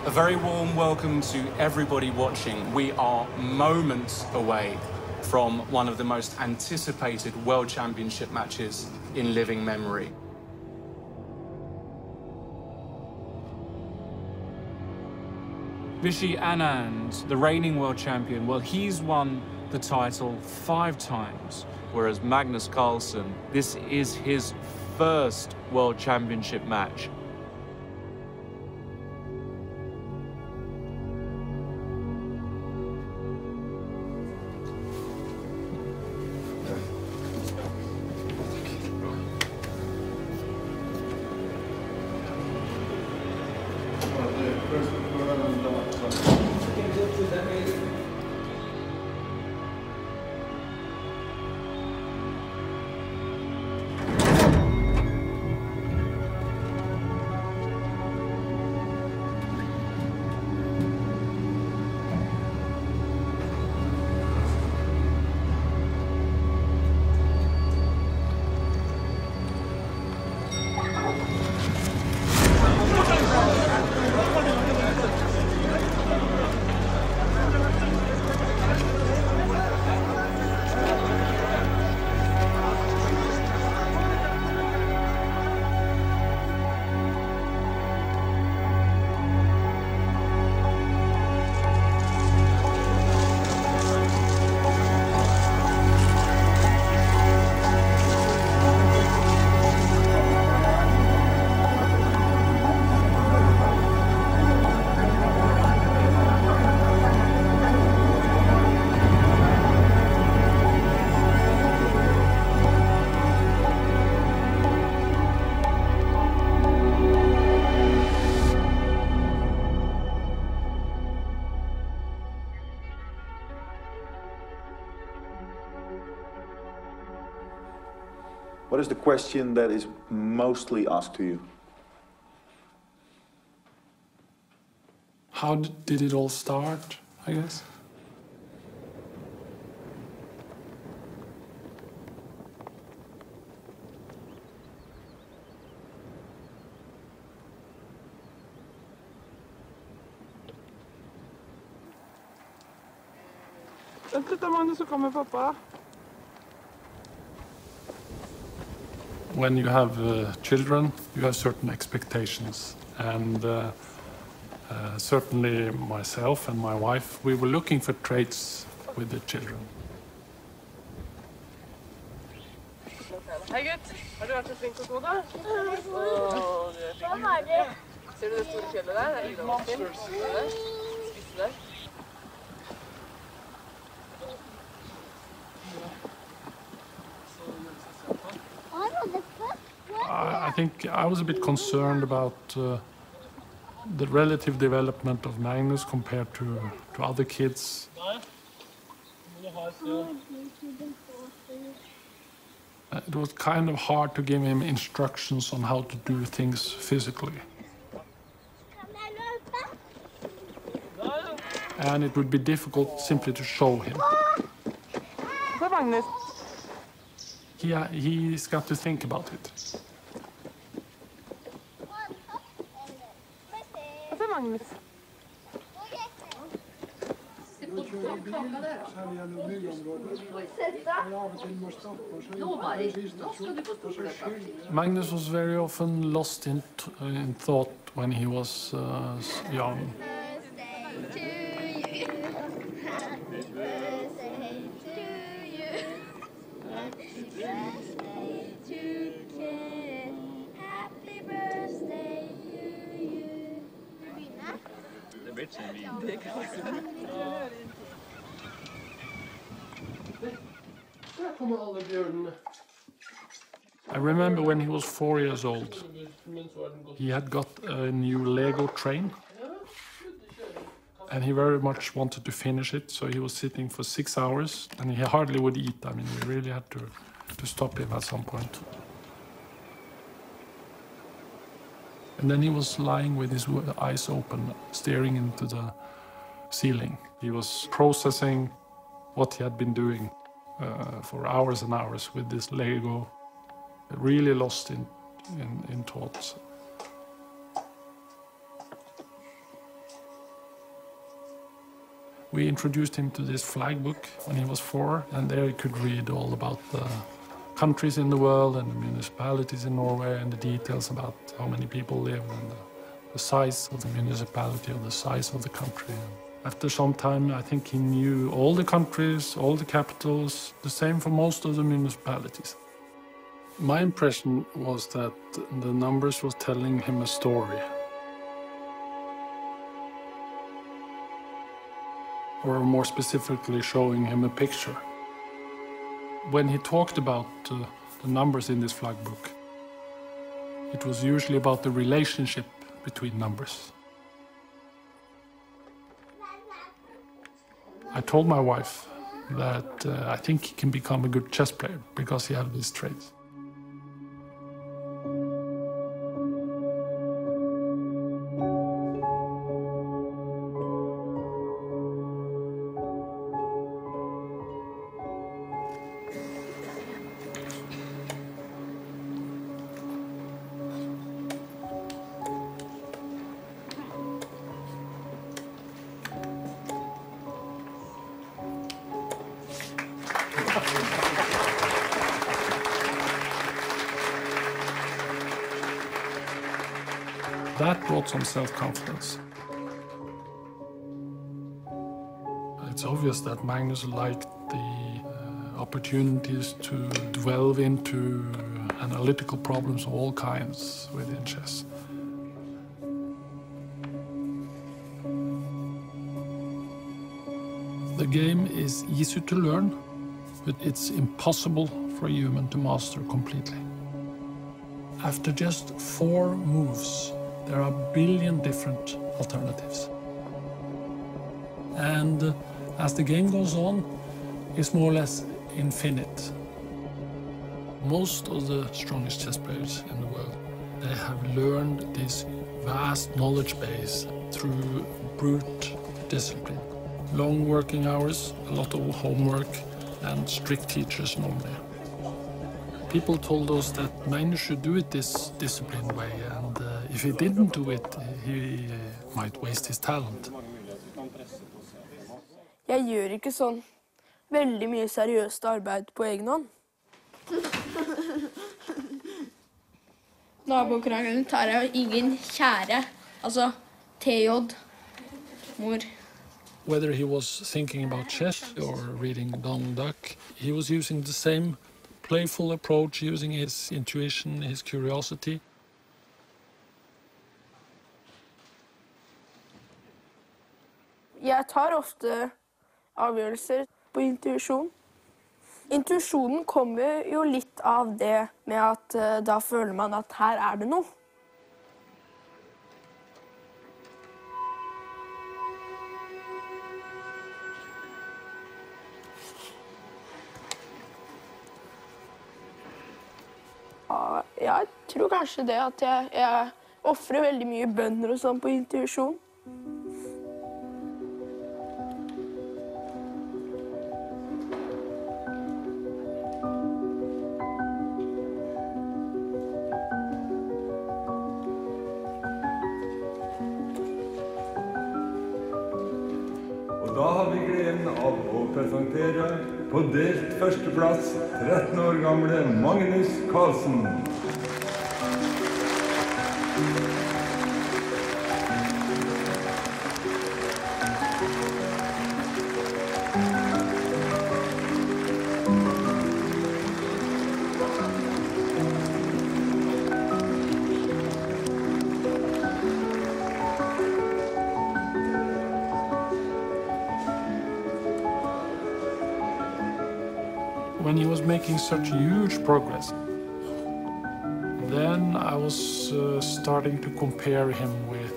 A very warm welcome to everybody watching. We are moments away from one of the most anticipated World Championship matches in living memory. Vishy Anand, the reigning world champion, well, he's won the title 5 times, whereas Magnus Carlsen, this is his first World Championship match. What is the question that is mostly asked to you? How did it all start, I guess? Vent litt, Magnus, så kommer pappa. When you have children, you have certain expectations. And certainly myself and my wife, we were looking for traits with the children. Hei, gutt. Har du vært så flink å gå, da? Åh, du er flink. Ser du det store fjellet der? Det er idrettsfjell. Ser du det? Spisse der. I think I was a bit concerned about the relative development of Magnus compared to other kids. It was kind of hard to give him instructions on how to do things physically. And it would be difficult simply to show him. Magnus. He's got to think about it. Magnus. Magnus was very often lost in thought when he was young. I remember when he was 4 years old, he had got a new Lego train, and he very much wanted to finish it, so he was sitting for 6 hours, and he hardly would eat. I mean, we really had to stop him at some point. And then he was lying with his eyes open, staring into the ceiling. He was processing what he had been doing for hours and hours with this Lego, really lost in thoughts. We introduced him to this flag book when he was 4, and there he could read all about the countries in the world and the municipalities in Norway and the details about how many people live and the size of the municipality or the size of the country. After some time, I think he knew all the countries, all the capitals, the same for most of the municipalities. My impression was that the numbers was telling him a story. Or more specifically, showing him a picture. When he talked about the numbers in this flag book, it was usually about the relationship between numbers. I told my wife that I think he can become a good chess player because he has these traits. That brought some self-confidence. It's obvious that Magnus liked the opportunities to delve into analytical problems of all kinds within chess. The game is easy to learn, but it's impossible for a human to master completely. After just 4 moves, there are a billion different alternatives. And as the game goes on, it's more or less infinite. Most of the strongest chess players in the world, they have learned this vast knowledge base through brute discipline. Long working hours, a lot of homework, and strict teachers normally. People told us that Magnus should do it this disciplined way, and if he didn't do it, he might waste his talent. Jeg gjør ikke sånn veldig mye seriøst arbeid på egen hånd. Nabokrangelen tar jeg ingen kjære, altså TJ, mor. Whether he was thinking about chess or reading Donald Duck, he was using the same playful approach, using his intuition, his curiosity. Jeg tar ofte avgjørelser på intuisjon. Intuisjonen kommer jo litt av det med at da føler man at her er det noe. Jeg tror kanskje det at jeg offrer veldig mye bønner og sånn på intuisjon. Og da har vi gleden av å presentere på delt førsteplass 13 år gamle Magnus Carlsen. When he was making such huge progress, then I was starting to compare him with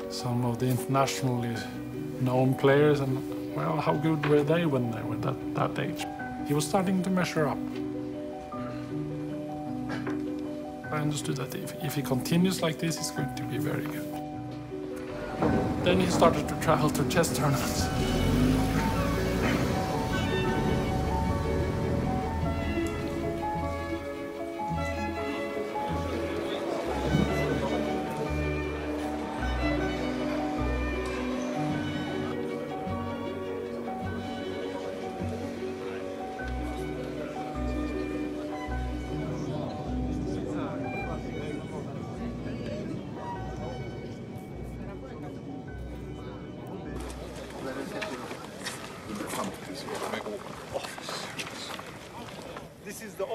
some of the internationally known players, and well, how good were they when they were that age? He was starting to measure up. I understood that if he continues like this, he's going to be very good. Then he started to travel to chess tournaments.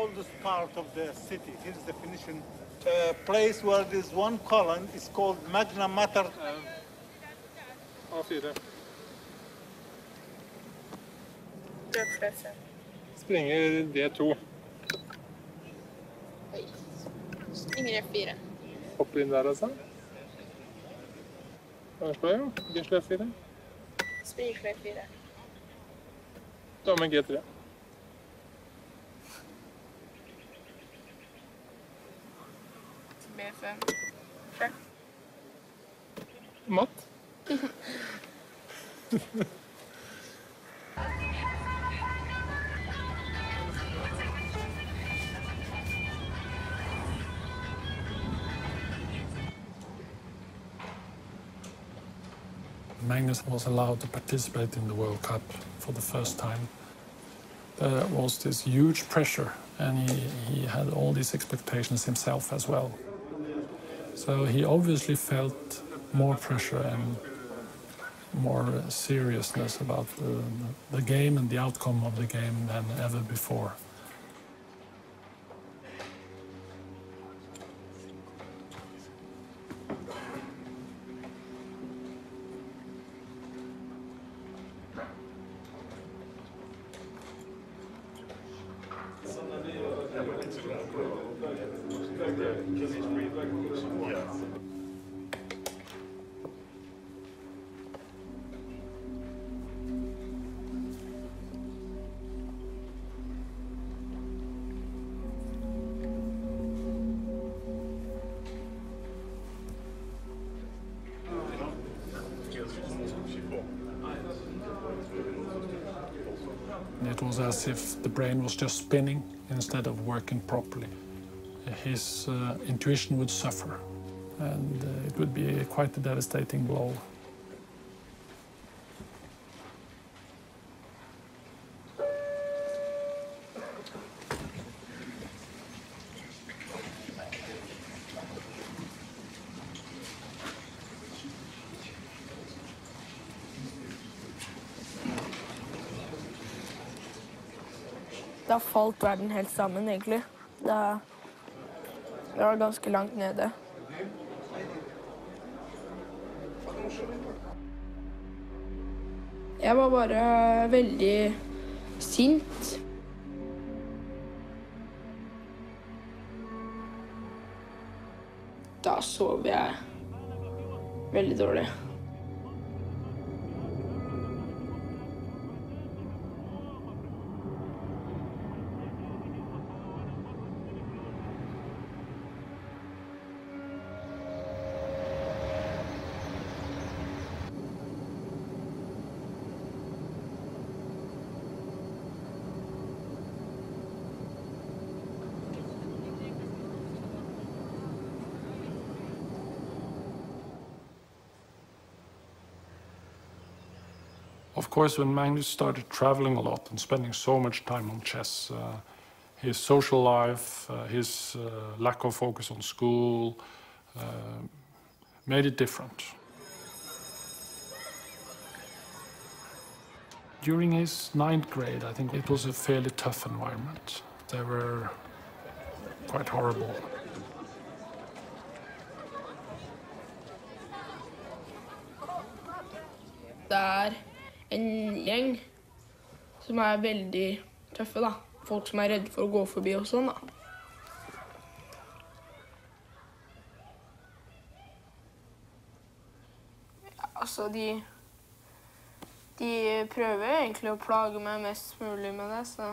oldest part of the city. Here's the definition. A place where there's one column is called Magna Mater. A4. Løpsløse. Springer D2. Oi. Springer F4. Hopper inn der, altså. Hva er det? Gisle F4. Springer F4. Dame G3. B5. Sjekk. Matt. Magnus was allowed to participate in the World Cup for the first time. There was this huge pressure, and he had all these expectations himself as well. So he obviously felt more pressure and more seriousness about the game and the outcome of the game than ever before. It was as if the brain was just spinning instead of working properly. His intuition would suffer, and it would be quite a devastating blow. Da falt verden helt sammen, egentlig. Jeg var ganske langt nede. Jeg var bare veldig sint. Da sov jeg veldig dårlig. Of course, when Magnus started traveling a lot and spending so much time on chess, his social life, his lack of focus on school, made it different. During his 9th grade, I think it was a fairly tough environment. They were quite horrible. Det en gjeng som veldig tøffe, da. Folk som redde for å gå forbi og sånn, da. Ja, altså, de prøver egentlig å plage meg mest mulig med det, så...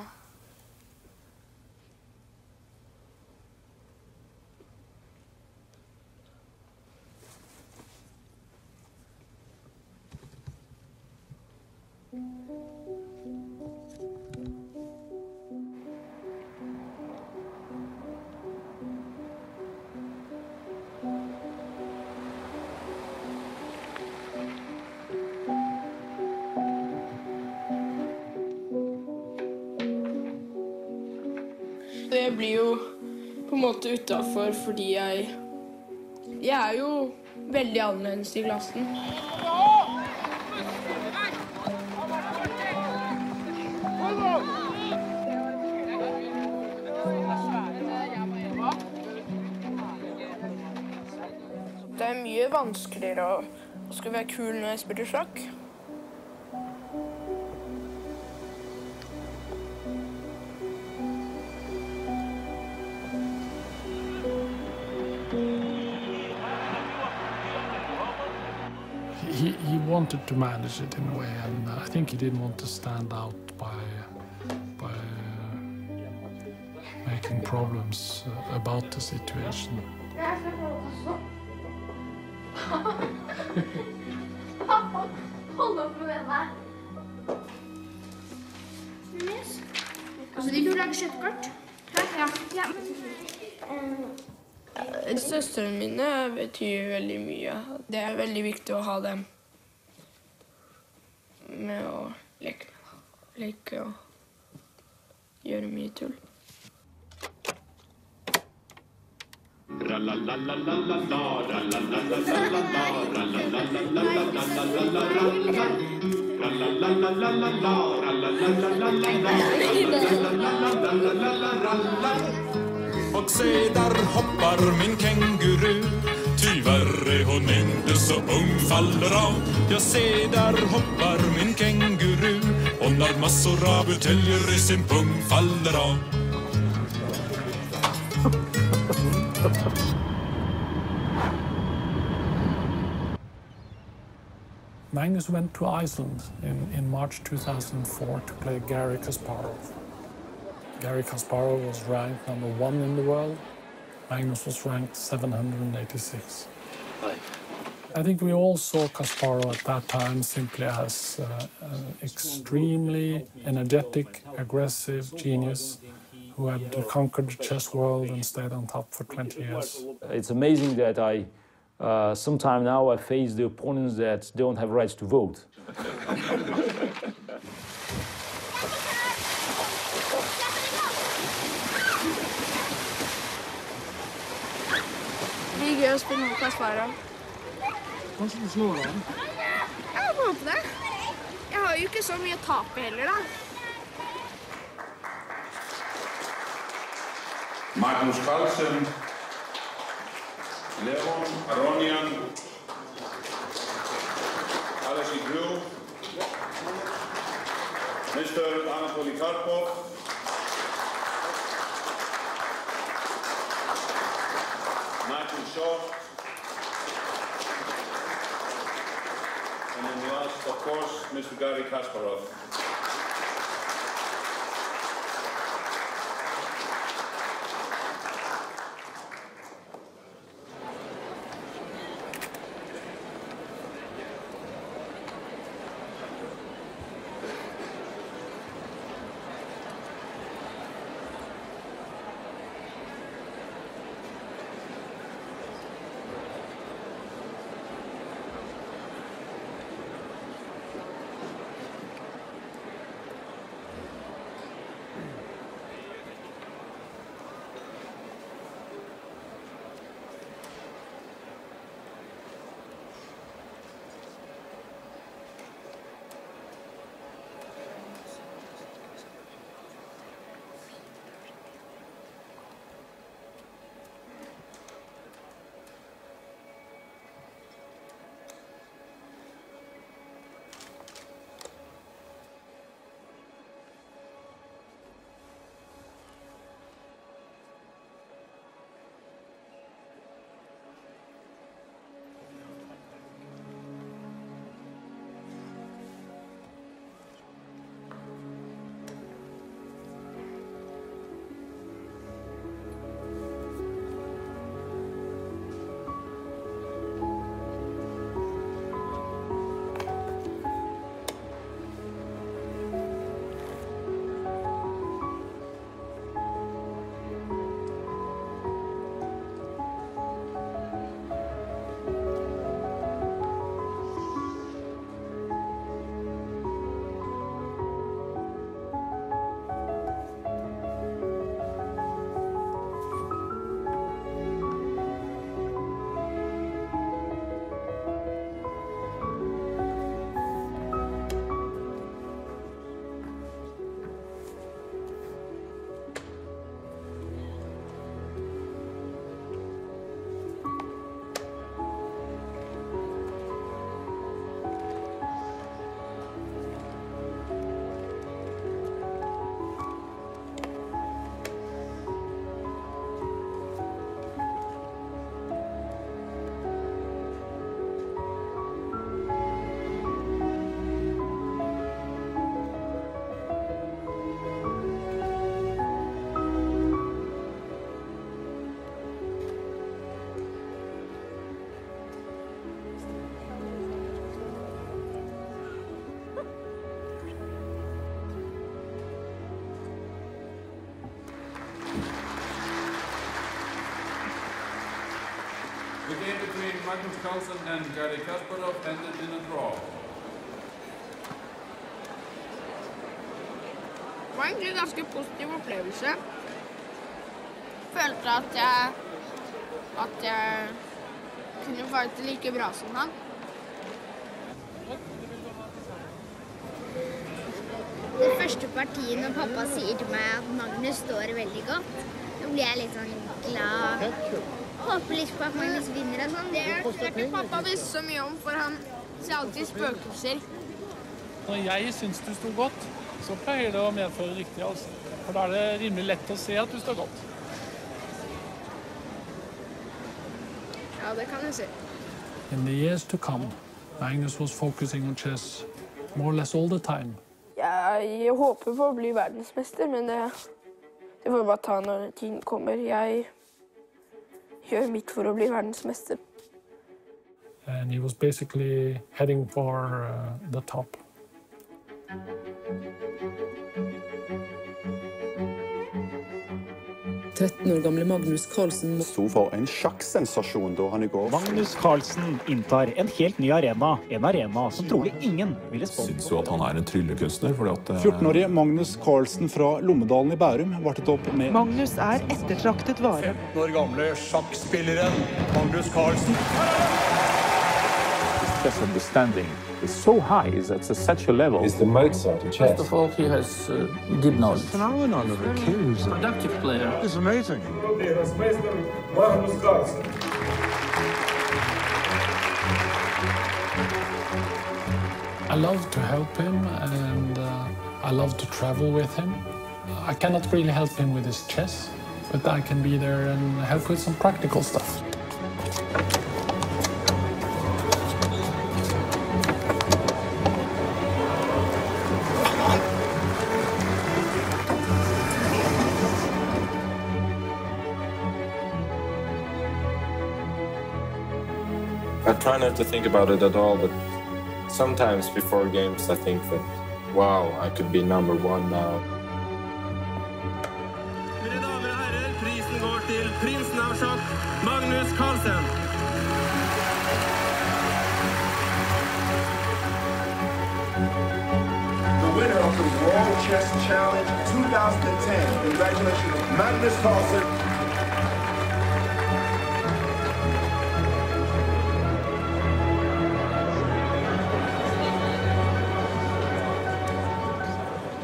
Jeg blir jo på en måte utenfor fordi jeg jo veldig annerledes i klassen. Det er mye vanskeligere å skulle være kul når jeg spiller sjakk. He wanted to manage it in a way, and I think he didn't want to stand out by making problems about the situation. Hold opp med denne. Yes. Altså, de vil lage kjøttkart. Ja. Søstrene mine betyr veldig mye. Det er veldig viktig å ha dem med å leke og gjøre mye tull. Och se där hoppar min känguru. Tyvärr är hon inte så ung, faller av. Jag ser där hoppar min känguru. Hon har massor av buteljer i sin pung, faller av. Magnus went to Iceland in March 2004 to play Garry Kasparov. Garry Kasparov was ranked #1 in the world. Magnus was ranked 786. I think we all saw Kasparov at that time simply as an extremely energetic, aggressive genius who had conquered the chess world and stayed on top for 20 years. It's amazing that sometime now I face the opponents that don't have rights to vote. Det er gøy å spille mot Kasparov. Kanskje du slår han? Jeg håper det. Jeg har jo ikke så mye å tape heller, da. Magnus Carlsen, Leon Aronian, Alexei Drew, Mr. Anatoly Karpov, Michael Shaw, and then last, of course, Mr. Garry Kasparov. game between Magnus Carlsen and Garde Kasparov ended in a draw. Det var egentlig en ganske positiv opplevelse. Følte at jeg kunne fighte like bra som han. Det første partiet når pappa sier til meg at Magnus står veldig godt, nå blir jeg litt sånn glad. Håper litt på at Magnus vinner og sånn. Det er ikke pappa visste så mye om, for han ser alltid spøkelser. Når jeg synes du sto godt, så pleier det å medføre riktig, altså. For da er det rimelig lett å se at du står godt. Ja, det kan jeg si. In the years to come, Magnus was focusing on chess more or less all the time. Jeg håper på å bli verdensmester, men det får jeg bare ta når tiden kommer. Jeg gjør mitt for å bli verdensmester. And he was basically heading for the top. År gamle Magnus Carlsen sto for en sjakksensasjon da han I går. Magnus Carlsen inntar en helt ny arena. En arena som trolig ingen ville spådd. Syns jo at han en tryllekunstner. 14-årige Magnus Carlsen fra Lommedalen I Bærum vartet opp med Magnus ettertraktet vare. 15 år gamle sjakkspilleren Magnus Carlsen. Chess understanding is so high, it's such a level. It's the Mozart of chess. First of all, he has deep knowledge. Phenomenon of a king. Productive player. It's amazing. I love to help him, and I love to travel with him. I cannot really help him with his chess, but I can be there and help with some practical stuff. I try not to think about it at all, but sometimes before games I think that, wow, I could be #1 now. Mine damer og herrer, prisen går til prinsen av sjakk, Magnus Carlsen. The winner of the World Chess Challenge 2010. Congratulations, Magnus Carlsen.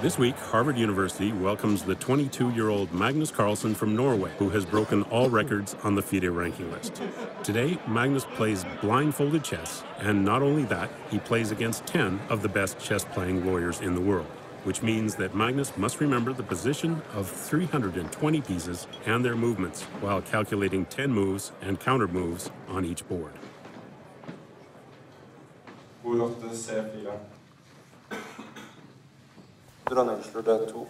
This week, Harvard University welcomes the 22-year-old Magnus Carlsen from Norway, who has broken all records on the FIDE ranking list. Today, Magnus plays blindfolded chess, and not only that, he plays against 10 of the best chess-playing lawyers in the world, which means that Magnus must remember the position of 320 pieces and their movements while calculating 10 moves and counter moves on each board. C4. Dronning slår D2.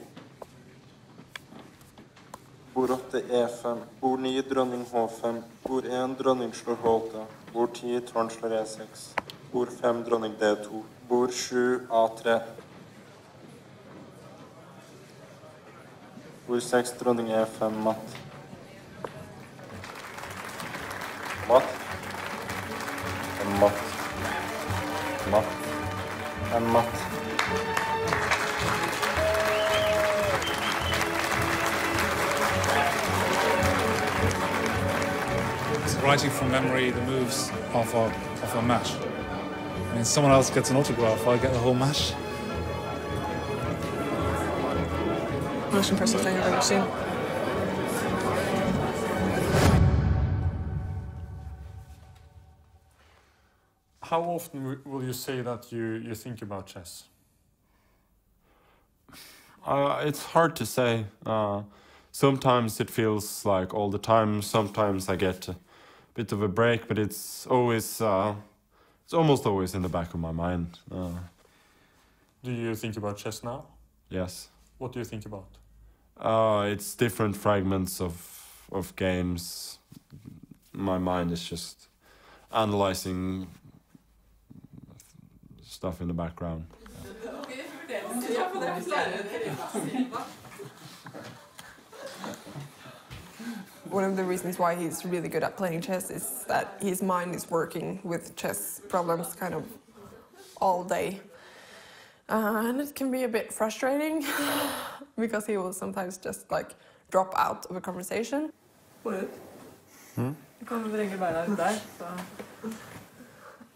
Bord 8, E5. Bord 9, dronning H5. Bord 1, dronning slår H8. Bord 10, tårn slår E6. Bord 5, dronning D2. Bord 7, A3. Bord 6, dronning E5, matt. Matt. Matt. Matt. Matt. Writing from memory the moves of our match. I mean, someone else gets an autograph, I get the whole match. Most impressive thing I've ever seen. How often will you say that you think about chess? It's hard to say. Sometimes it feels like all the time. Sometimes I get a bit of a break, but it's always, it's almost always in the back of my mind. Do you think about chess now? Yes. What do you think about? It's different fragments of games. My mind is just analyzing stuff in the background. One of the reasons why he's really good at playing chess is that his mind is working with chess problems kind of all day. And it can be a bit frustrating because he will sometimes just like drop out of a conversation. Du kan vel ringe beina ut der, så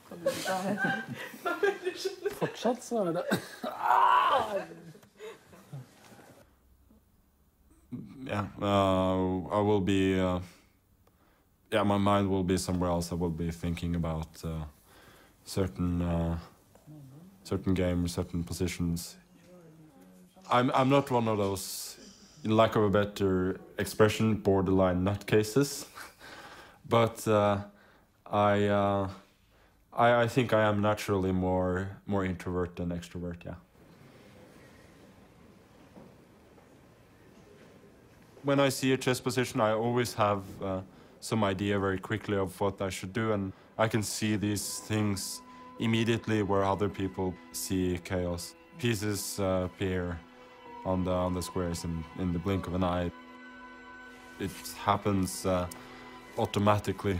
kan du sitte her. Fortsatt så det. Yeah, I will be. My mind will be somewhere else. I will be thinking about certain games, certain positions. I'm not one of those, in lack of a better expression, borderline nutcases, but I think I am naturally more introvert than extrovert. Yeah. When I see a chess position, I always have some idea very quickly of what I should do, and I can see these things immediately where other people see chaos. Pieces appear on the squares in the blink of an eye. It happens automatically.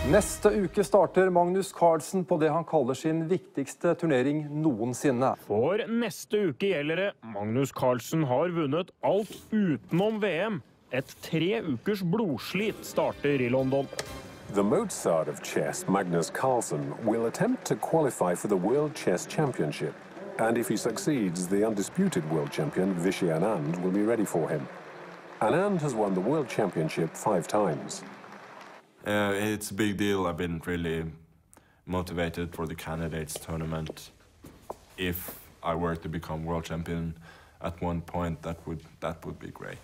Neste uke starter Magnus Carlsen på det han kaller sin viktigste turnering noensinne. For neste uke gjelder det. Magnus Carlsen har vunnet alt utenom VM. Et 3 ukers blodslit starter I London. The Mozart of chess, Magnus Carlsen, will attempt to qualify for the World Chess Championship. And if he succeeds, the undisputed world champion, Vishy Anand, will be ready for him. Anand has won the World Championship 5 times. It's a big deal. I've been really motivated for the candidates tournament. If I were to become world champion at one point, that would be great.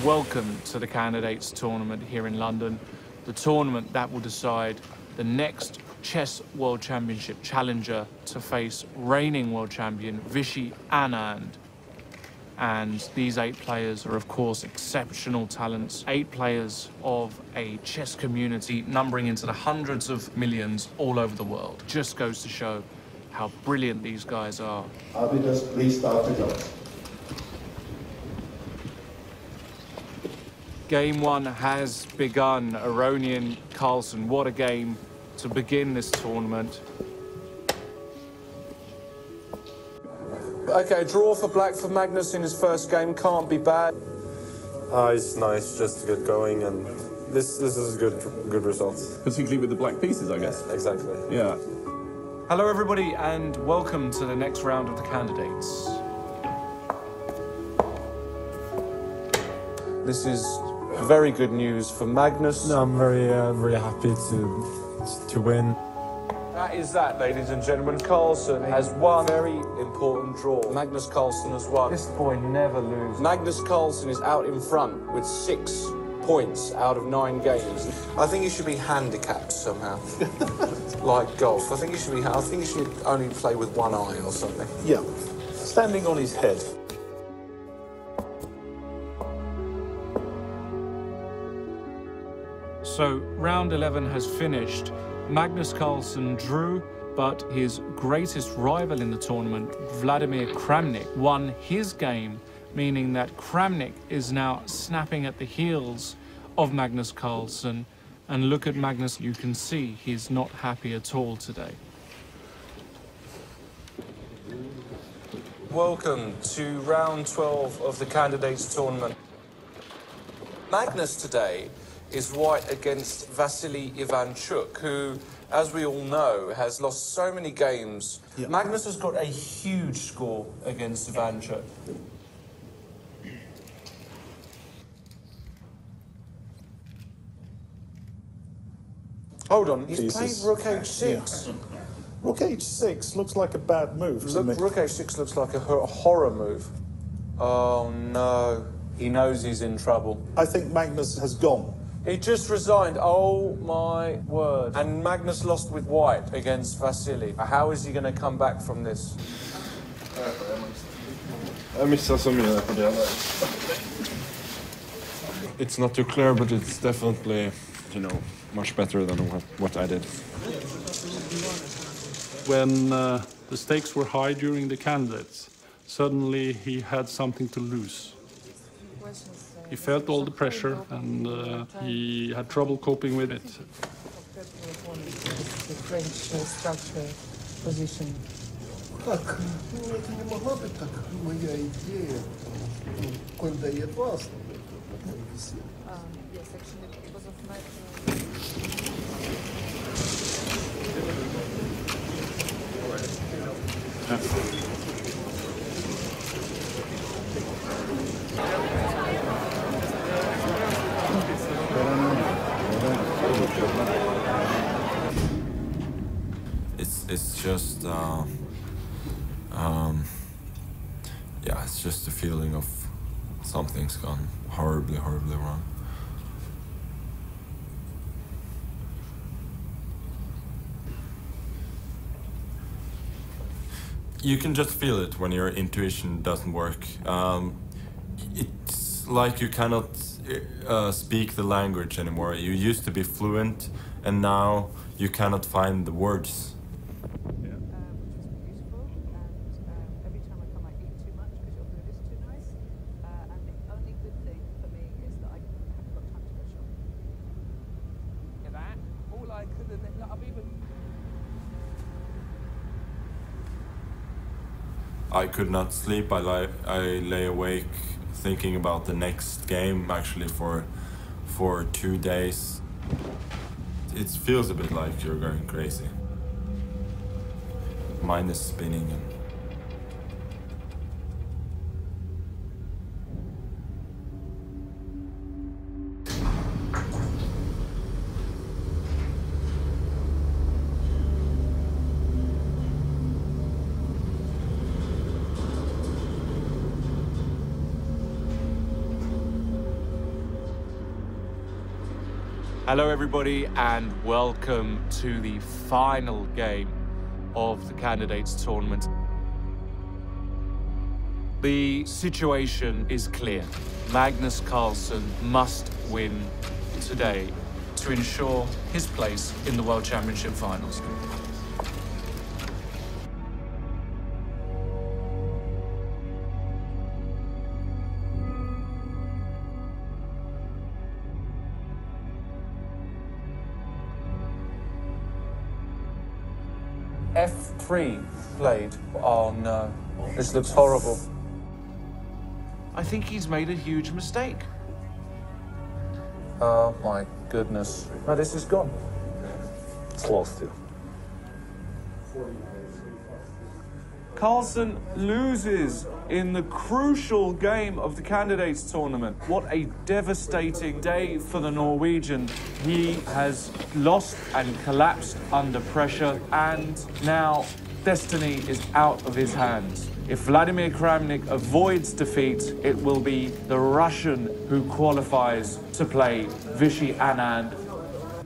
Welcome to the candidates tournament here in London, the tournament that will decide the next Chess World Championship challenger to face reigning world champion Vishy Anand. And these 8 players are, of course, exceptional talents. 8 players of a chess community numbering into the hundreds of millions all over the world. Just goes to show how brilliant these guys are. Arbiters, please start the clock. Game 1 has begun. Aronian Carlsen, what a game to begin this tournament. Okay, draw for black for Magnus in his first game, can't be bad. It's nice just to get going, and this is a good result. Particularly with the black pieces, I guess. Exactly. Yeah. Hello everybody and welcome to the next round of the candidates. This is very good news for Magnus. No, I'm very happy to win. That is that, ladies and gentlemen. Carlsen has won a very important draw. Magnus Carlsen has won. This boy never loses. Magnus Carlsen is out in front with 6 points out of 9 games. I think he should be handicapped somehow, like golf. I think he should only play with one eye or something. Yeah, standing on his head. So round 11 has finished. Magnus Carlsen drew, but his greatest rival in the tournament, Vladimir Kramnik, won his game, meaning that Kramnik is now snapping at the heels of Magnus Carlsen. And look at Magnus, you can see he's not happy at all today. Welcome to round 12 of the candidates tournament. Magnus today is white against Vasily Ivanchuk, who, as we all know, has lost so many games. Yeah. Magnus has got a huge score against Ivanchuk. Hold on, he's playing Rook H6. Yeah. Rook H6 looks like a bad move to me. Rook H6 looks like a horror move. Oh no, he knows he's in trouble. I think Magnus has gone. He just resigned, oh my word. And Magnus lost with white against Vasily. How is he going to come back from this? It's not too clear, but it's definitely, much better than what I did. when the stakes were high during the candidates, suddenly he had something to lose. He felt all the pressure and he had trouble coping with it. The French structure position. Так, ну это не могла быть так моя идея, когда я вас висел. Yes, actually, because of my... It's just yeah, it's just a feeling of something's gone horribly wrong. You can just feel it when your intuition doesn't work. It's like you cannot speak the language anymore. You used to be fluent, and now you cannot find the words. I could not sleep. I lay awake thinking about the next game actually for 2 days. It feels a bit like you're going crazy. Mind is spinning and Hello everybody and welcome to the final game of the candidates tournament. The situation is clear. Magnus Carlsen must win today to ensure his place in the World Championship finals. F3 played. Oh no, this looks horrible. I think he's made a huge mistake. Oh my goodness. No, this is gone. It's lost here. Carlsen loses in the crucial game of the candidates tournament. What a devastating day for the Norwegian. He has lost and collapsed under pressure, and now destiny is out of his hands. If Vladimir Kramnik avoids defeat, it will be the Russian who qualifies to play Vishy Anand.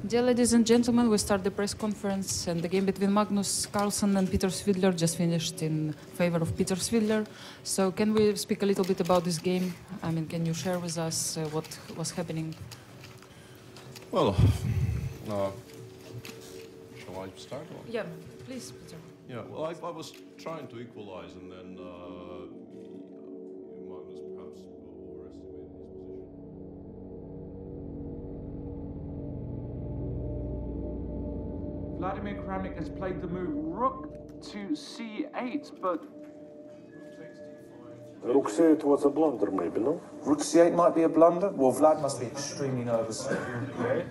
Dear ladies and gentlemen, we start the press conference, and the game between Magnus Carlsen and Peter Svidler just finished in favor of Peter Svidler. So can we speak a little bit about this game? I mean, can you share with us what was happening? Well, shall I start? Or? Yeah, please, Peter. Yeah, well, I was trying to equalize, and then Magnus perhaps overestimated his position. Vladimir Kramnik has played the move rook to c8, but... Rook c8 was a blunder, maybe, no? Rook c8 might be a blunder? Well, Vlad must be extremely nervous.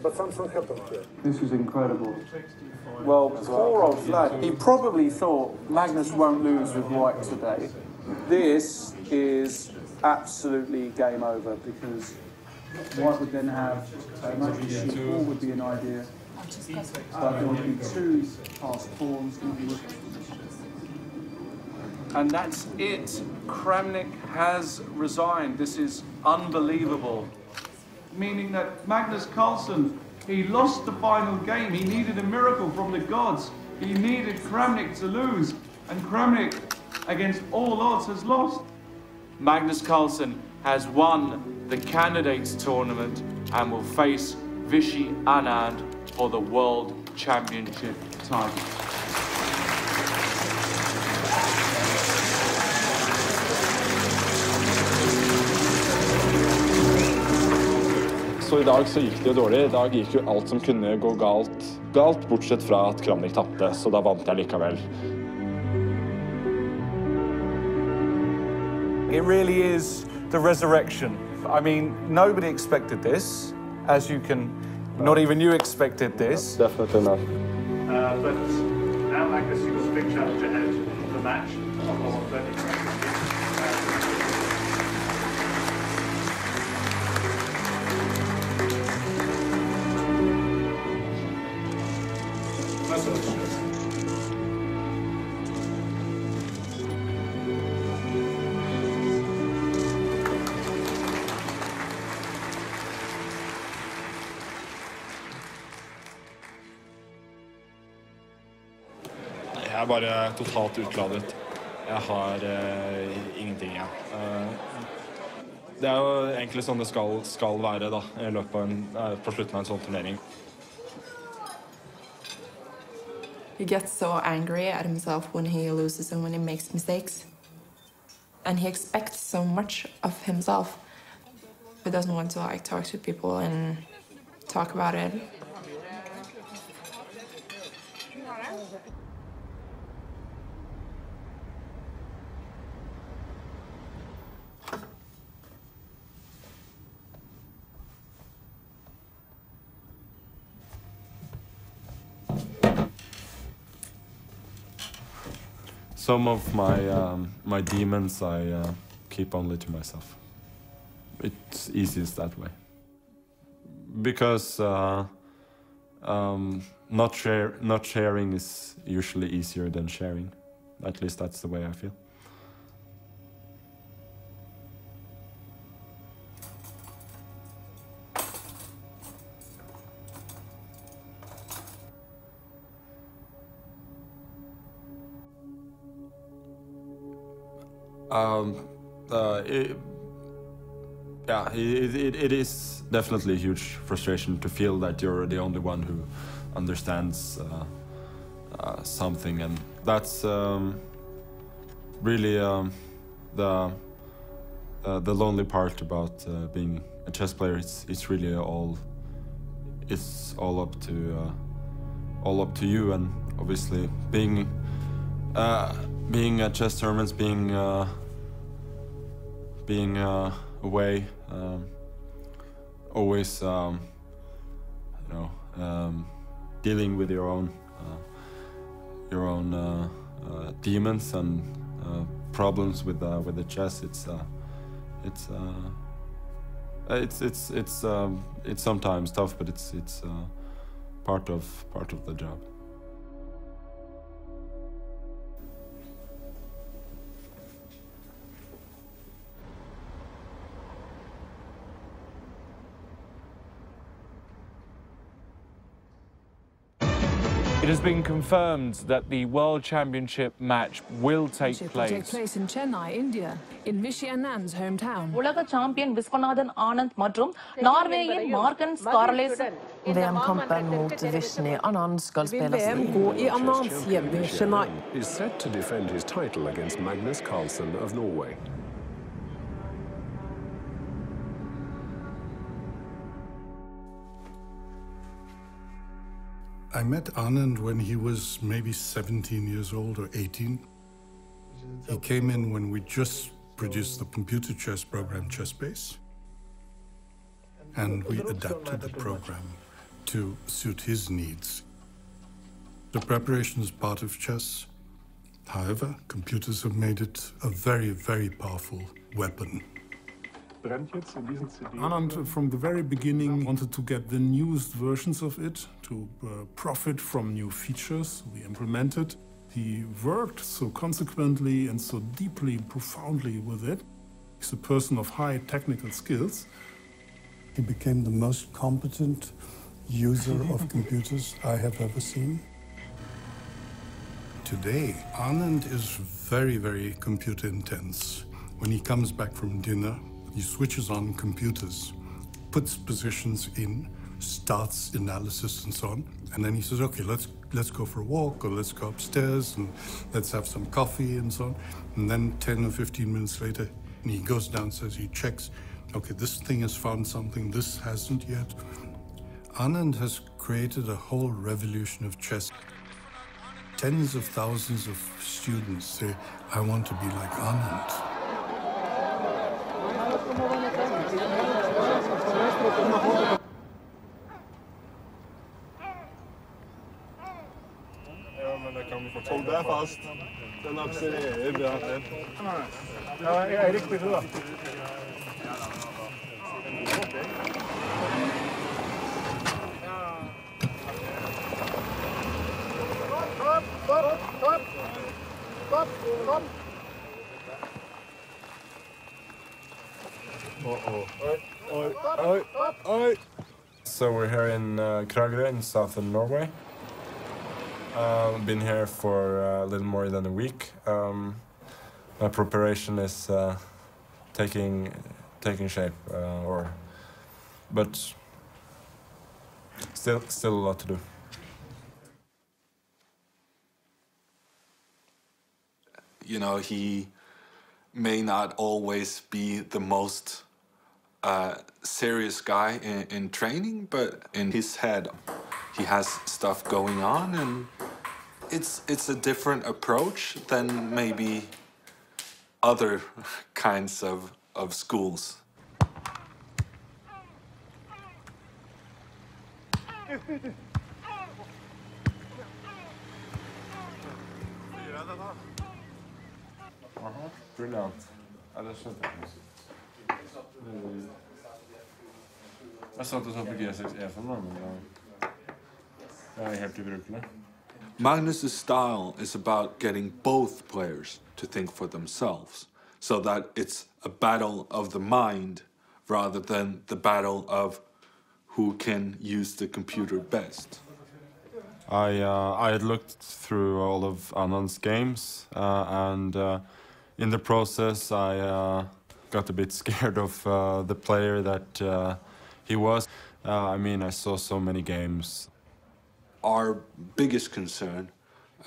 But something happened here. This is incredible. Well, poor old Vlad. He probably thought Magnus won't lose with white today. This is absolutely game over, because white would then have knight c4 would be an idea. But there would be two passed pawns. And that's it. Kramnik has resigned. This is unbelievable. Meaning that Magnus Carlsen, he lost the final game. He needed a miracle from the gods. He needed Kramnik to lose. And Kramnik, against all odds, has lost. Magnus Carlsen has won the candidates tournament and will face Vishy Anand for the World Championship title. Så I dag så gikk det jo dårlig. I dag gikk jo alt som kunne gå galt, bortsett fra at Grande tapte, så da vant jeg likevel. It really is the resurrection. I mean, nobody expected this, as you can, not even you expected this. Definitely not. But now Magnus, you've got a big challenge ahead of the match. Jeg er bare totalt utladet. Jeg har ingenting igjen. Det er jo egentlig sånn det skal være da, I løpet av på slutten av en sånn turnering. He gets so angry at himself when he loses and when he makes mistakes. And he expects so much of himself. He doesn't want to like talk to people and talk about it. Some of my demons I keep only to myself. It's easiest that way. Because not sharing is usually easier than sharing. At least that's the way I feel. It is definitely a huge frustration to feel that you're the only one who understands something, and that's really the lonely part about being a chess player. It's really all up to you, and obviously being at chess tournaments, being away, always dealing with your own demons and problems with the chess. It's sometimes tough, but it's part of the job. It has been confirmed that the World Championship match will take place. It will take place in Chennai, India, in Vishy Anand's hometown. உலக champion Viswanathan Anand மற்றும் நார்வேயின் Morgan ஸ்கார்லேசன் VM-kampen mot Vishy Anand skal spelas i Anands hjemby Chennai. Is set to defend his title against Magnus Carlsen of Norway. I met Anand when he was maybe 17 years old or 18. He came in when we just produced the computer chess program ChessBase, and we adapted the program to suit his needs. The preparation is part of chess. However, computers have made it a very, very powerful weapon. Anand, from the very beginning, wanted to get the newest versions of it to profit from new features we implemented. He worked so consequently and so deeply and profoundly with it. He's a person of high technical skills. He became the most competent user of computers I have ever seen. Today, Anand is very, very computer intense. When he comes back from dinner, he switches on computers, puts positions in, starts analysis and so on, and then he says, okay, let's go for a walk, or let's go upstairs and let's have some coffee and so on. And then 10 or 15 minutes later, he goes downstairs, he checks okay, this thing has found something, this hasn't yet. Anand has created a whole revolution of chess. Tens of thousands of students say, I want to be like Anand. Ja, men det kan vi fortsätta. Hold där fast. Den accelererar bra. Ja, Erik, vill du då? So we're here in Grande in southern Norway. Been here for a little more than a week. My preparation is taking shape, but still a lot to do. You know, he may not always be the most serious guy in training, but in his head, he has stuff going on, and it's a different approach than maybe other kinds of schools. Brilliant. Ja, det skjønte jeg. Jeg satt og så på G6E for meg, men det er helt ubrukelig. Magnus's style is about getting both players to think for themselves, so that it's a battle of the mind rather than the battle of who can use the computer best. I had looked through all of Anand's games, and in the process I got a bit scared of the player that he was. I mean, I saw so many games. Our biggest concern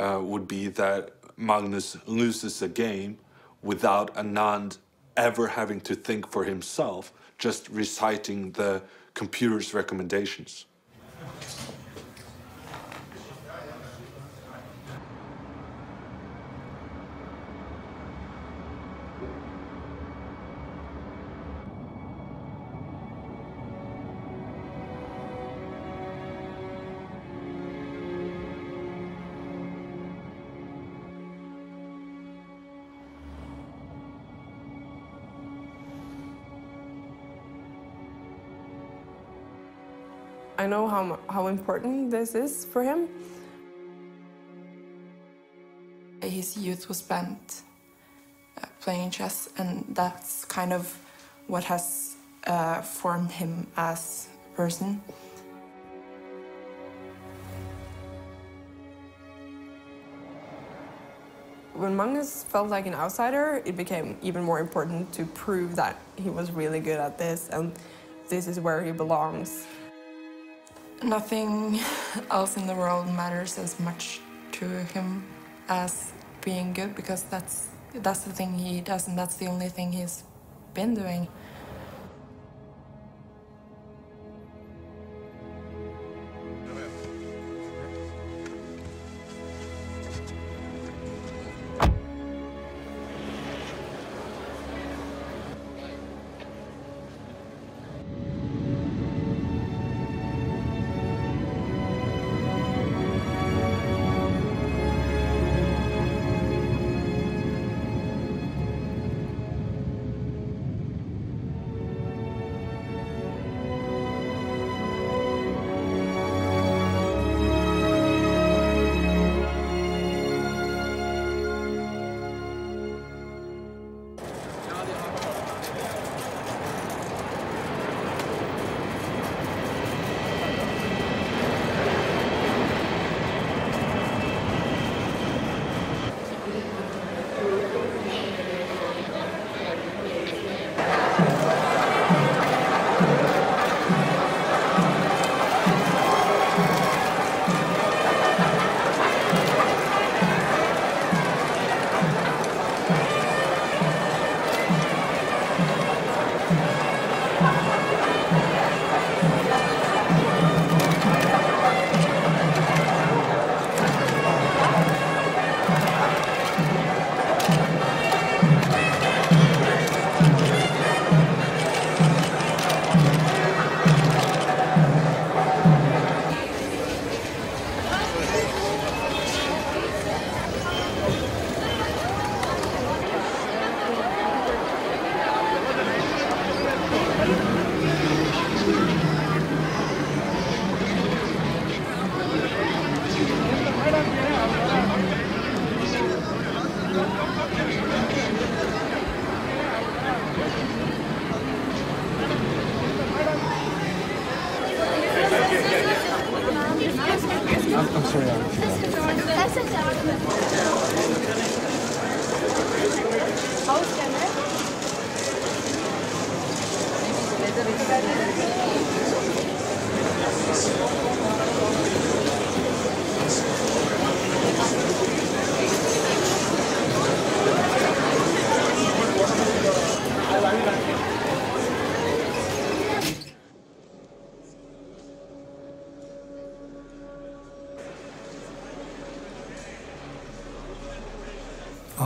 would be that Magnus loses a game without Anand ever having to think for himself, just reciting the computer's recommendations. I know how important this is for him. His youth was spent playing chess, and that's kind of what has formed him as a person. When Magnus felt like an outsider, it became even more important to prove that he was really good at this, and this is where he belongs. Nothing else in the world matters as much to him as being good, because that's the thing he does, and that's the only thing he's been doing.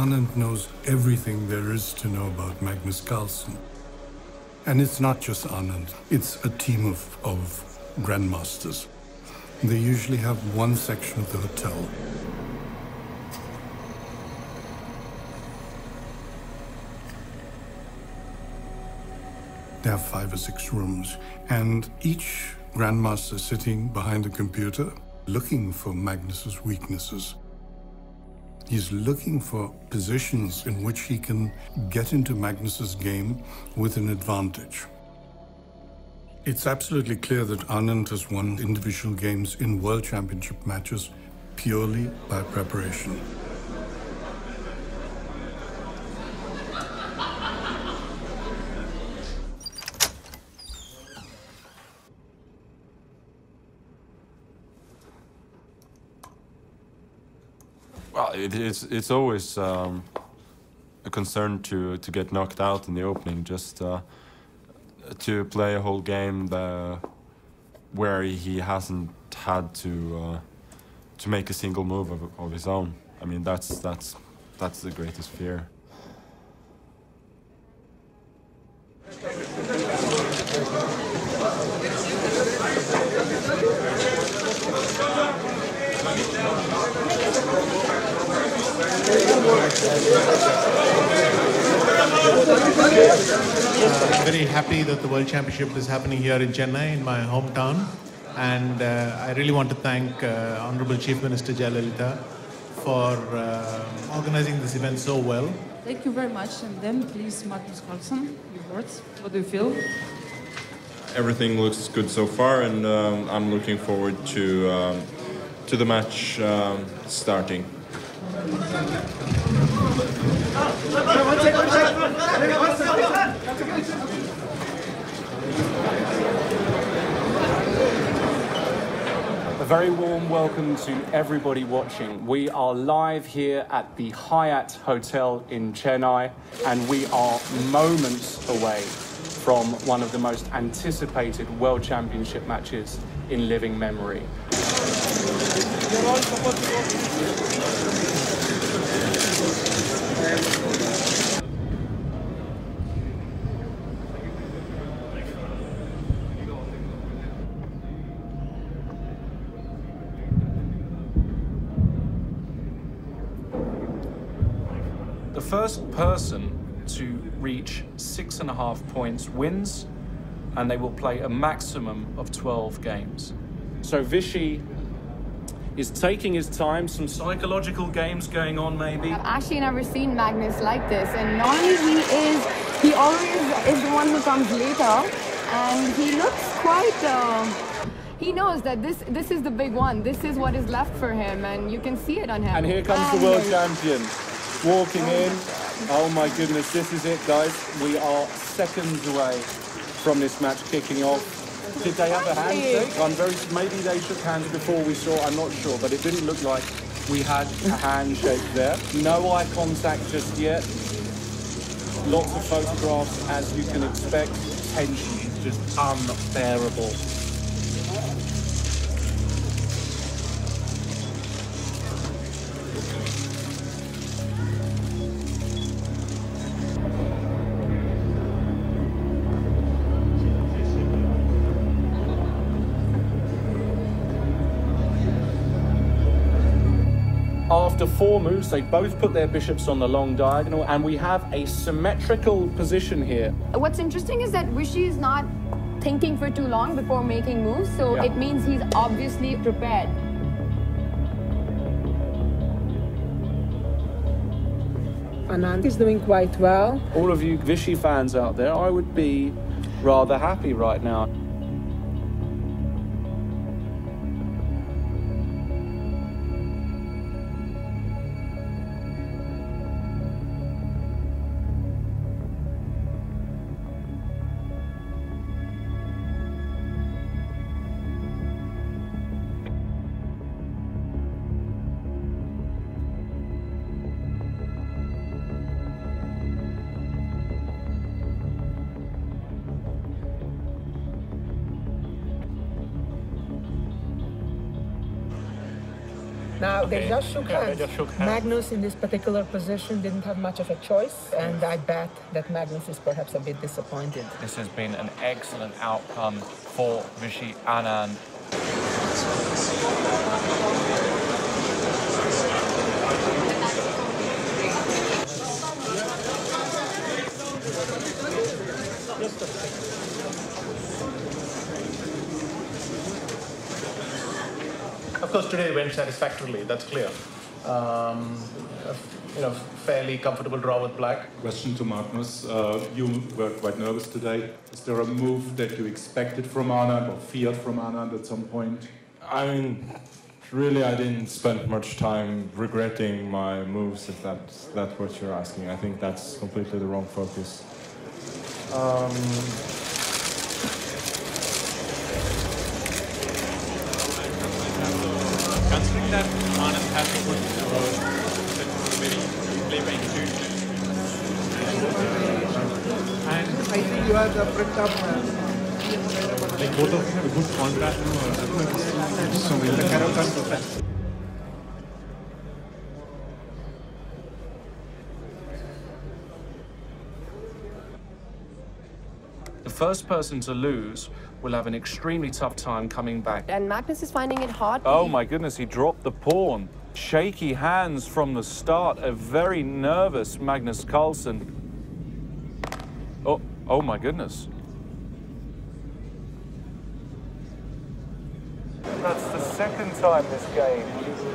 Anand knows everything there is to know about Magnus Carlsen. And it's not just Anand, it's a team of grandmasters. They usually have one section of the hotel. They have 5 or 6 rooms, and each grandmaster sitting behind a computer looking for Magnus's weaknesses. He's looking for positions in which he can get into Magnus's game with an advantage. It's absolutely clear that Anand has won individual games in World Championship matches purely by preparation. Well, it's always a concern to get knocked out in the opening, just to play a whole game where he hasn't had to make a single move of his own. I mean, that's the greatest fear. I'm very happy that the World Championship is happening here in Chennai, in my hometown. And I really want to thank Honorable Chief Minister Jayalalitha for organizing this event so well. Thank you very much. And then, please, Magnus Carlsen, your words. What do you feel? Everything looks good so far, and I'm looking forward to the match starting. A very warm welcome to everybody watching. We are live here at the Hyatt Hotel in Chennai, and we are moments away from one of the most anticipated World Championship matches in living memory. The first person to reach 6.5 points wins, and they will play a maximum of 12 games. So Vichy is taking his time, some psychological games going on maybe. I've actually never seen Magnus like this, and normally he always is the one who comes later, and he looks quite, he knows that this is the big one, this is what is left for him, and you can see it on him. And here comes the world champion, walking in. Oh my goodness, this is it, guys. We are seconds away from this match kicking off. Did they have a handshake? Maybe they shook hands before we saw, I'm not sure, but it didn't look like we had a handshake there. No eye contact just yet. Lots of photographs, as you can expect. Tension is just unbearable. After 4 moves, they both put their bishops on the long diagonal, and we have a symmetrical position here. What's interesting is that Vichy is not thinking for too long before making moves, so it means he's obviously prepared. Anand is doing quite well. All of you Vichy fans out there, I would be rather happy right now. Now, Okay. they just shook Yeah, hands. they just shook hands. Magnus, in this particular position, didn't have much of a choice, and I bet that Magnus is perhaps a bit disappointed. This has been an excellent outcome for Vishy Anand. Of course, today went satisfactorily, that's clear. Fairly comfortable draw with black. Question to Magnus. You were quite nervous today. Is there a move that you expected from Anand or feared from Anand at some point? I mean, really, I didn't spend much time regretting my moves, if that's what you're asking. I think that's completely the wrong focus. Considering that Anand has a good very play-by intuition. And I think you are the front of like both of them have a good contrast. So the Carol can The first person to lose will have an extremely tough time coming back. And Magnus is finding it hard. Oh my goodness, he dropped the pawn. Shaky hands from the start, a very nervous Magnus Carlsen. Oh my goodness. That's the second time this game.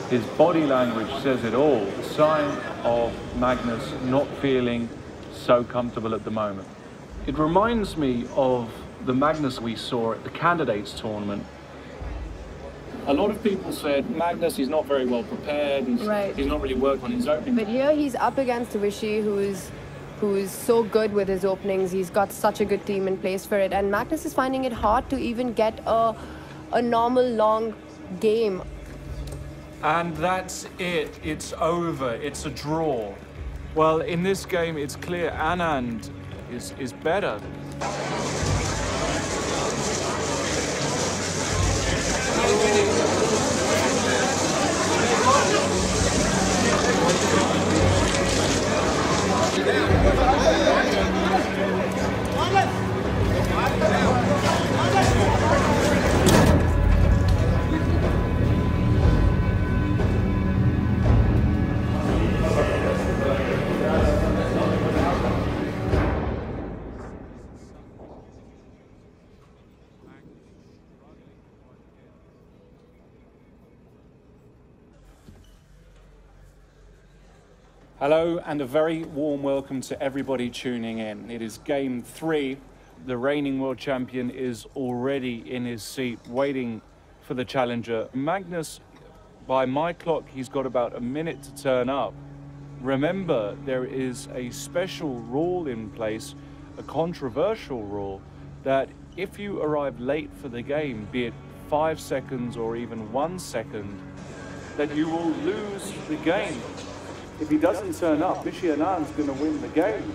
His body language says it all. A sign of Magnus not feeling so comfortable at the moment. It reminds me of the Magnus we saw at the candidates tournament. A lot of people said Magnus, he's not very well prepared, he's not really worked on his opening. But here he's up against Vishy, who is so good with his openings. He's got such a good team in place for it. And Magnus is finding it hard to even get a normal long game. And that's it. It's over. It's a draw. Well, in this game, it's clear Anand is better. Hello and a very warm welcome to everybody tuning in. It is game 3. The reigning world champion is already in his seat waiting for the challenger. Magnus, by my clock, he's got about a minute to turn up. Remember, there is a special rule in place, a controversial rule, that if you arrive late for the game, be it 5 seconds or even 1 second, that you will lose the game. If he doesn't turn up, Vishy Anand's going to win the game.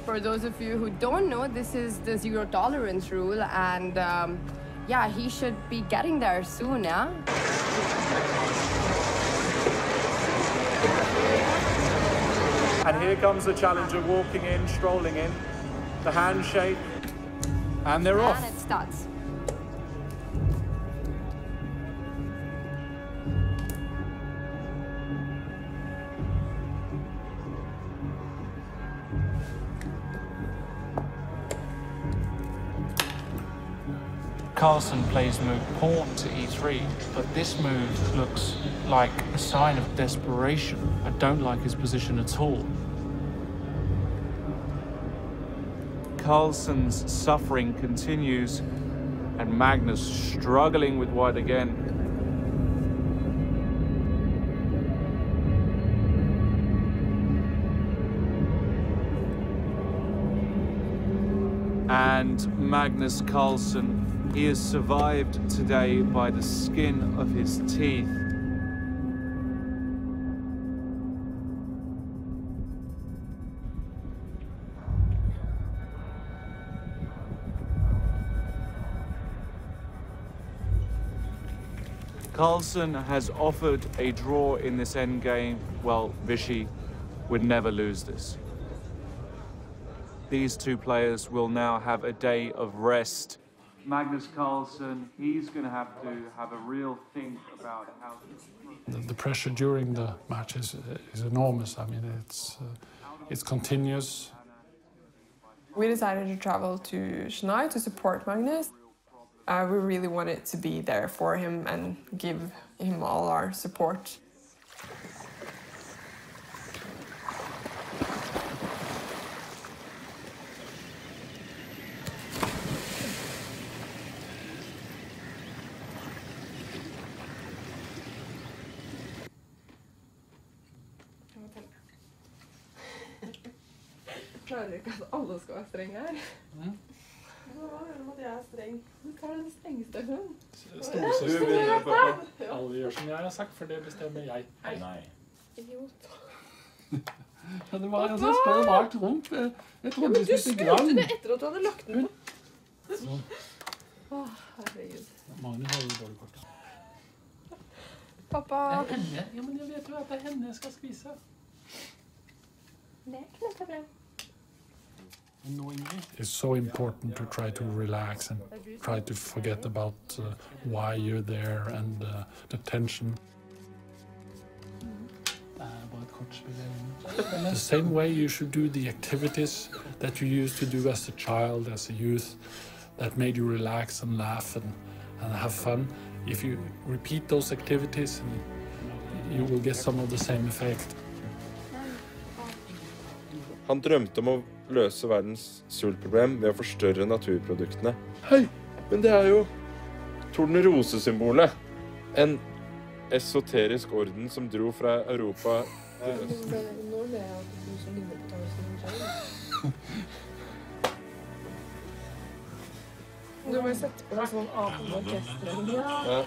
For those of you who don't know, this is the zero tolerance rule, and yeah, he should be getting there soon, yeah? And here comes the challenger walking in, strolling in, the handshake, and they're off. And it starts. Carlsen plays move pawn to e3, but this move looks like a sign of desperation. I don't like his position at all. Carlsen's suffering continues, and Magnus struggling with white again. And Magnus Carlsen, he has survived today by the skin of his teeth. Carlsen has offered a draw in this endgame. Well, Vichy would never lose this. These two players will now have a day of rest. Magnus Carlsen, he's going to have a real think about how... The pressure during the match is enormous. I mean, it's continuous. We decided to travel to Chennai to support Magnus. We really wanted to be there for him and give him all our support. Klarer ikke at alle skal være streng her. Jeg er streng. Du tar den strengeste hun. Alle gjør som jeg har sagt, for det bestemmer jeg. Nei. Idiot. Det var altså stå bak rundt. Jeg trodde vi spiste Grande. Men du skjønte det etter at du hadde lagt den på. Herregud. Magnus har jo dårlig kort. Pappa. Det er henne. Ja, men jeg vet jo at det er henne jeg skal spise. Det knepper. It's so important to try to relax and try to forget about why you're there and the tension. The same way you should do the activities that you used to do as a child, as a youth, that made you relax and laugh and have fun. If you repeat those activities, you will get some of the same effect. Han drømte om å løse verdens sultproblem ved å forstørre naturproduktene. Hei! Men det er jo tornerosesymbolet. En esoterisk orden som dro fra Europa til øst. Nå ble jeg at du som ligner på Tarzan. Du må jo sette på en sånn apeorkester. Ja.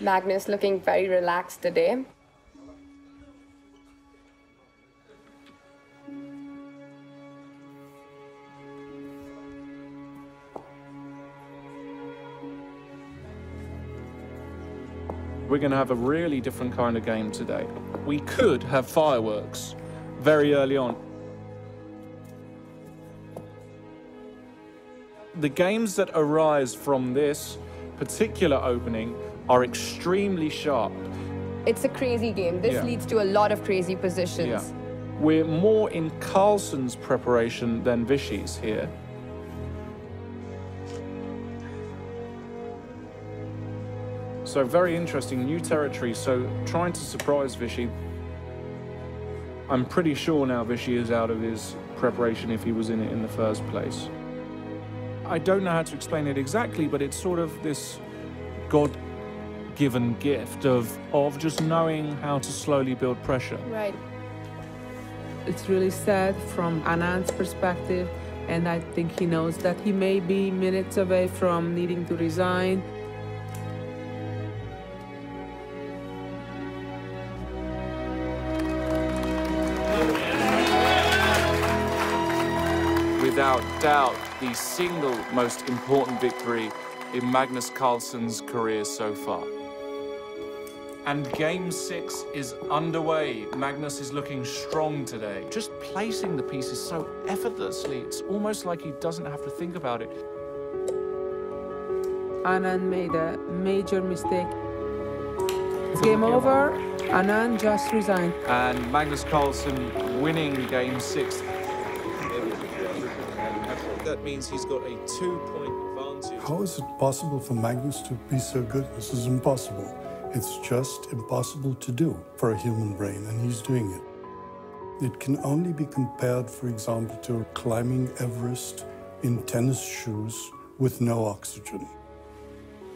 Magnus looking very relaxed today. We're going to have a really different kind of game today. We could have fireworks very early on. The games that arise from this particular opening are extremely sharp. It's a crazy game. This leads to a lot of crazy positions. Yeah. We're more in Carlsen's preparation than Vichy's here. So very interesting, new territory, so trying to surprise Vichy. I'm pretty sure now Vichy is out of his preparation if he was in it in the first place. I don't know how to explain it exactly, but it's sort of this God-given gift of just knowing how to slowly build pressure. Right. It's really sad from Anand's perspective, and I think he knows that he may be minutes away from needing to resign. Without doubt, the single most important victory in Magnus Carlsen's career so far. And Game 6 is underway. Magnus is looking strong today. Just placing the pieces so effortlessly, it's almost like he doesn't have to think about it. Anand made a major mistake. It's game over. Anand just resigned. And Magnus Carlsen winning Game 6. That means he's got a 2-point advantage. How is it possible for Magnus to be so good? This is impossible. It's just impossible to do for a human brain, and he's doing it. It can only be compared, for example, to climbing Everest in tennis shoes with no oxygen.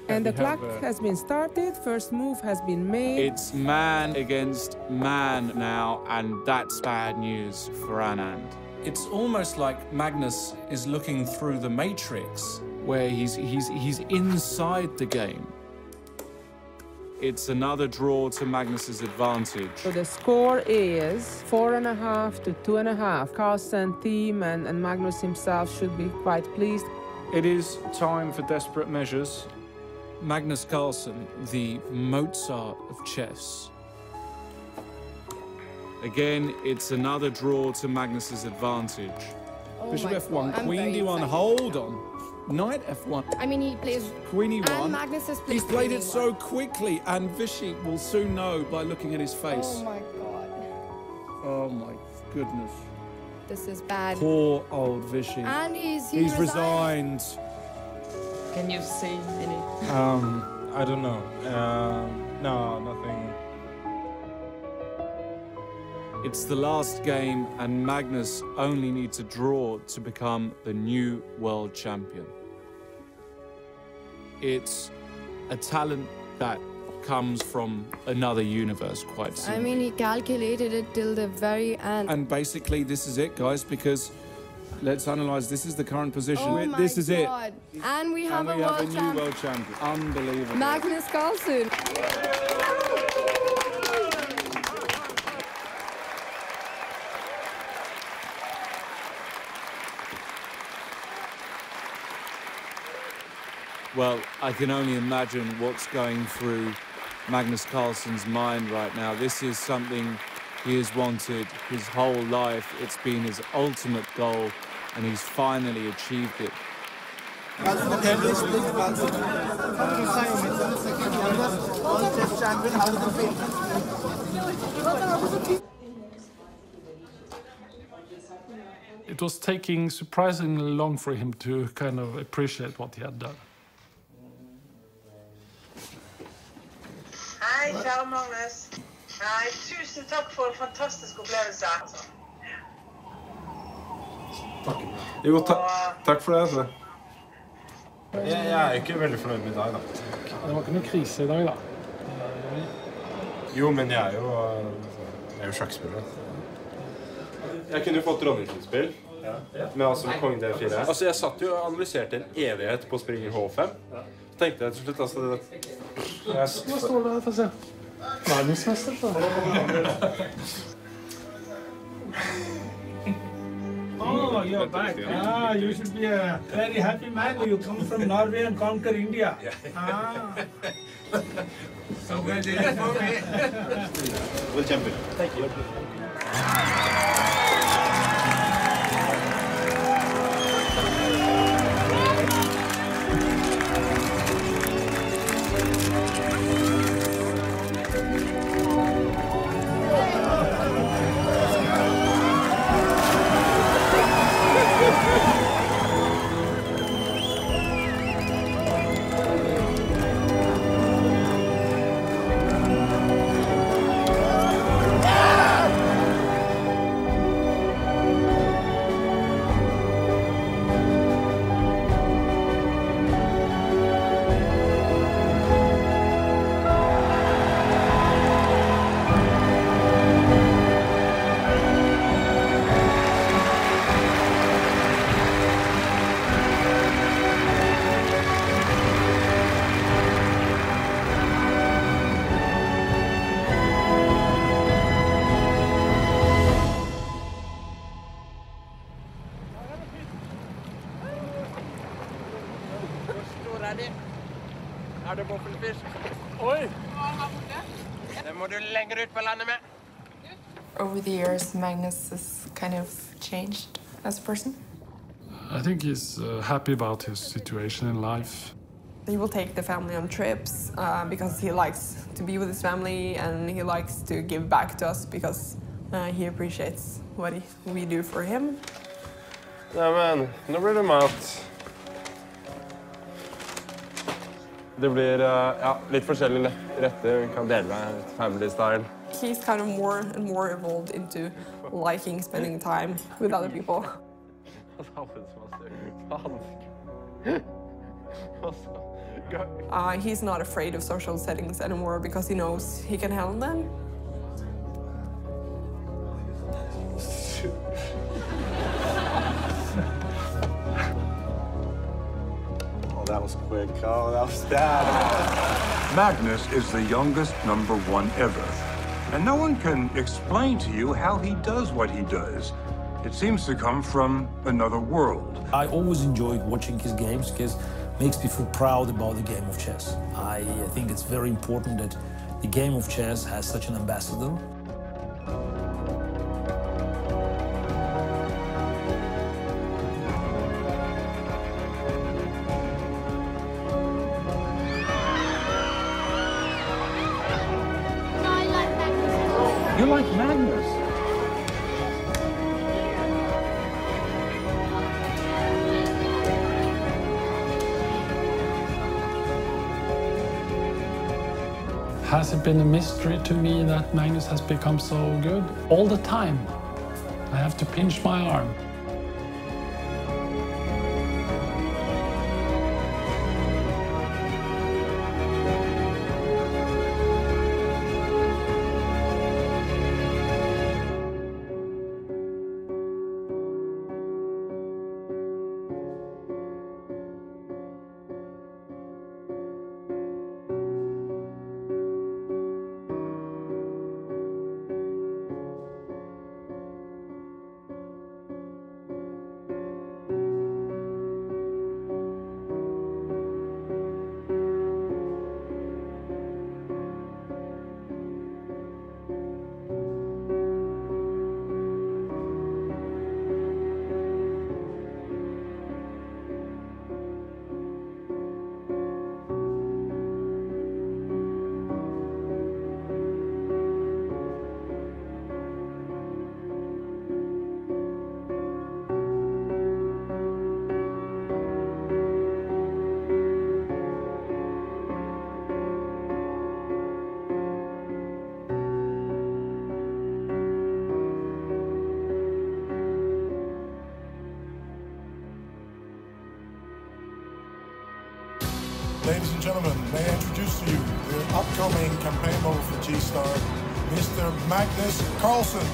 And the clock has been started, first move has been made. It's man against man now, and that's bad news for Anand. It's almost like Magnus is looking through the matrix, where he's inside the game. It's another draw to Magnus's advantage. So the score is 4.5 to 2.5. Carlsen team and Magnus himself should be quite pleased. It is time for desperate measures. Magnus Carlsen, the Mozart of chess. Again, it's another draw to Magnus's advantage. Bishop F1, Queen D1, hold on. Knight F1. I mean, he plays... Queen E1. And Magnus has played He's played it so quickly, and Vichy will soon know by looking at his face. Oh my god. Oh my goodness. This is bad. Poor old Vichy. And he's resigned. Can you say any? I don't know. No, nothing. It's the last game, and Magnus only needs a draw to become the new world champion. It's a talent that comes from another universe, quite simply. I mean, he calculated it till the very end. And basically, this is it, guys, because let's analyze. This is the current position. Oh my this is God. And we have a new world champion. Unbelievable. Magnus Carlsen. Well, I can only imagine what's going through Magnus Carlsen's mind right now. This is something he has wanted his whole life. It's been his ultimate goal, and he's finally achieved it. It was taking surprisingly long for him to kind of appreciate what he had done. Hei, kjære Magnus. Hei, tusen takk for en fantastisk opplevelse. Jo, takk for det, altså. Jeg er ikke veldig fornøyd med i dag, da. Det var ikke noe krise i dag, da. Jo, men jeg er jo sjakkspiller. Jeg kunne jo fått dronningsutspill, men altså med kongen D4. Altså, jeg satt jo og analyserte en evighet på springer H5. Så tenkte jeg til slutt, altså... Hva står det her, for å se? Verdensmester, så. Oh, you're back. Ah, you should be a very happy man. You come from Norway and conquer India. Ah. Congratulations for me. World champion. Thank you. Er det boffelfisk? Oi! Den må du lenger ut på landet med. Over the years, Magnus has kind of changed as a person. I think he's happy about his situation in life. He will take the family on trips because he likes to be with his family, and he likes to give back to us because he appreciates what we do for him. Ja, men nå blir det mat. Det blir ja, litt forskjellige retter. Vi kan dele med family style. he's kind of more and more evolved into liking spending time with other people. He's not afraid of social settings anymore because he knows he can handle them. Oh, that was quick. Oh, that was bad. Magnus is the youngest #1 ever. And no one can explain to you how he does what he does. It seems to come from another world. I always enjoyed watching his games because it makes me feel proud about the game of chess. I think it's very important that the game of chess has such an ambassador. You like Magnus? Has it been a mystery to me that Magnus has become so good? All the time, I have to pinch my arm. Ladies and gentlemen, may I introduce to you the upcoming campaign model for G-Star, Mr. Magnus Carlsen.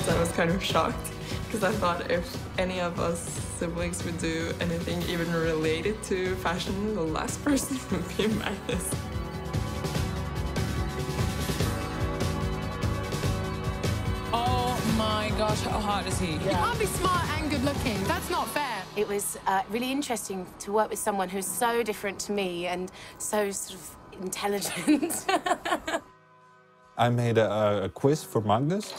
I was kind of shocked because I thought if any of us siblings would do anything even related to fashion, the last person would be Magnus. Oh my gosh, how hot is he? You can't be smart and good looking. That's not fair. It was really interesting to work with someone who's so different to me and so sort of intelligent. I made a quiz for Magnus.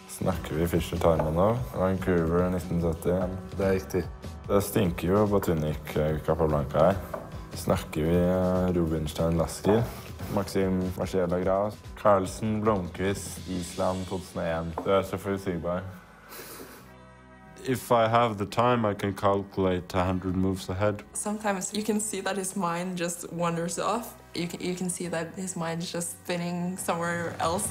Snakker vi Fischer Timon nå? Vancouver 1971. Det er riktig. Det stinker jo Botunik Capablanca her. Snakker vi Rubinstein Lasker, Maxim Marcella Gras, Carlsen Blomqvist, Island 2001. Du er så forutsigbar. If I have the time, I can calculate 100 moves ahead. Sometimes you can see that his mind just wanders off. You can see that his mind is just spinning somewhere else.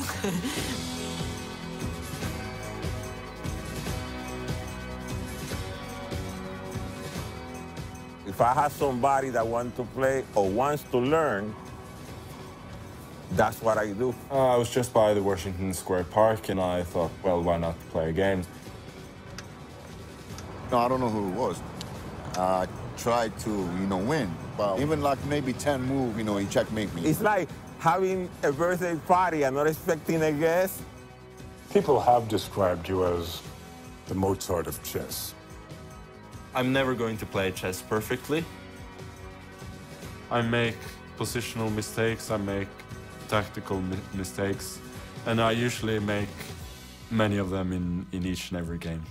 If I have somebody that wants to play or wants to learn, that's what I do. I was just by the Washington Square Park and I thought, well, why not play a game? No, I don't know who it was. I tried to, win. But even like maybe 10 moves, he checkmate me. It's like having a birthday party and not expecting a guest. People have described you as the Mozart of chess. I'm never going to play chess perfectly. I make positional mistakes, I make tactical mistakes, and I usually make many of them in each and every game.